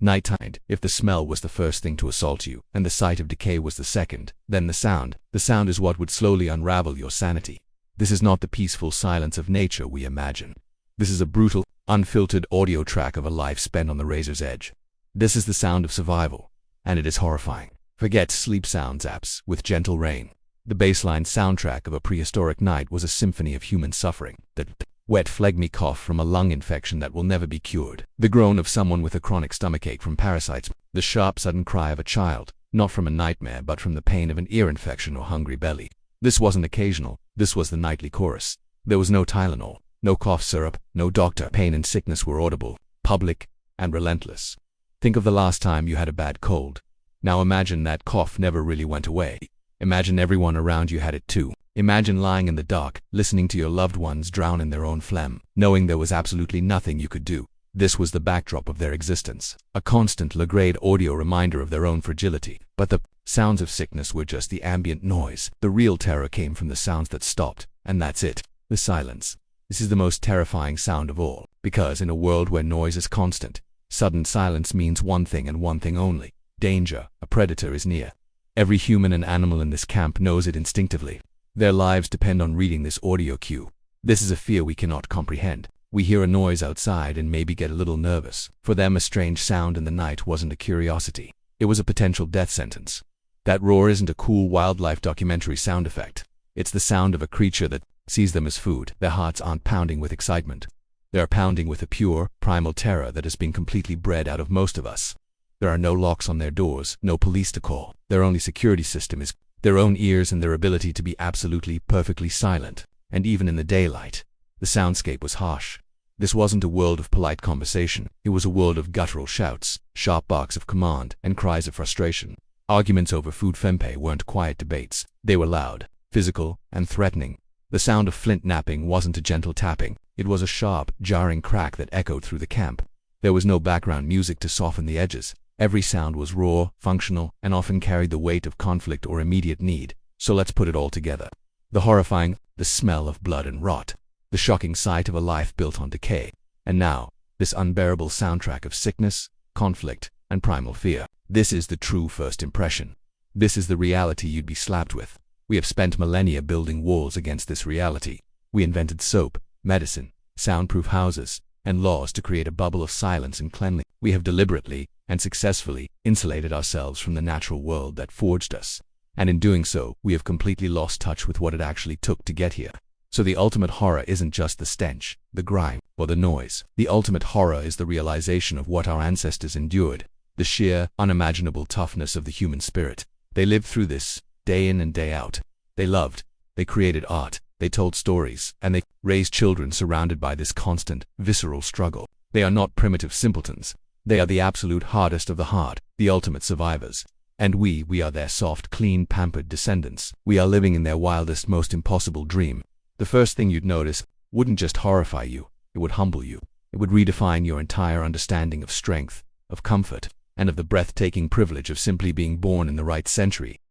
Nighttime, if the smell was the first thing to assault you, and the sight of decay was the second, then the sound. The sound is what would slowly unravel your sanity. This is not the peaceful silence of nature we imagine. This is a brutal, unfiltered audio track of a life spent on the razor's edge. This is the sound of survival, and it is horrifying. Forget sleep sounds apps with gentle rain. The baseline soundtrack of a prehistoric night was a symphony of human suffering. The wet phlegmy cough from a lung infection that will never be cured. The groan of someone with a chronic stomachache from parasites. The sharp sudden cry of a child, not from a nightmare but from the pain of an ear infection or hungry belly. This wasn't occasional, this was the nightly chorus. There was no Tylenol, no cough syrup, no doctor. Pain and sickness were audible, public, and relentless. Think of the last time you had a bad cold. Now imagine that cough never really went away. Imagine everyone around you had it too. Imagine lying in the dark, listening to your loved ones drown in their own phlegm, knowing there was absolutely nothing you could do. This was the backdrop of their existence, a constant low-grade audio reminder of their own fragility. But the sounds of sickness were just the ambient noise. The real terror came from the sounds that stopped, and that's it, the silence. This is the most terrifying sound of all, because in a world where noise is constant, sudden silence means one thing and one thing only: danger. A predator is near. Every human and animal in this camp knows it instinctively. Their lives depend on reading this audio cue. This is a fear we cannot comprehend. We hear a noise outside and maybe get a little nervous. For them, a strange sound in the night wasn't a curiosity. It was a potential death sentence. That roar isn't a cool wildlife documentary sound effect. It's the sound of a creature that sees them as food. Their hearts aren't pounding with excitement. They are pounding with a pure, primal terror that has been completely bred out of most of us. There are no locks on their doors, no police to call. Their only security system is their own ears and their ability to be absolutely, perfectly silent. And even in the daylight, the soundscape was harsh. This wasn't a world of polite conversation. It was a world of guttural shouts, sharp barks of command, and cries of frustration. Arguments over food fempe weren't quiet debates. They were loud, physical, and threatening. The sound of flint napping wasn't a gentle tapping. It was a sharp, jarring crack that echoed through the camp. There was no background music to soften the edges. Every sound was raw, functional, and often carried the weight of conflict or immediate need. So let's put it all together. The horrifying, the smell of blood and rot, the shocking sight of a life built on decay, and now, this unbearable soundtrack of sickness, conflict, and primal fear. This is the true first impression. This is the reality you'd be slapped with. We have spent millennia building walls against this reality. We invented soap, medicine, soundproof houses, and laws to create a bubble of silence and cleanliness. We have deliberately and successfully insulated ourselves from the natural world that forged us. And in doing so, we have completely lost touch with what it actually took to get here. So the ultimate horror isn't just the stench, the grime, or the noise. The ultimate horror is the realization of what our ancestors endured, the sheer, unimaginable toughness of the human spirit. They lived through this, day in and day out. They loved, they created art, they told stories, and they raised children surrounded by this constant, visceral struggle. They are not primitive simpletons. They are the absolute hardest of the hard, the ultimate survivors. And we are their soft, clean, pampered descendants. We are living in their wildest, most impossible dream. The first thing you'd notice wouldn't just horrify you, it would humble you. It would redefine your entire understanding of strength, of comfort, and of the breathtaking privilege of simply being born in the right century.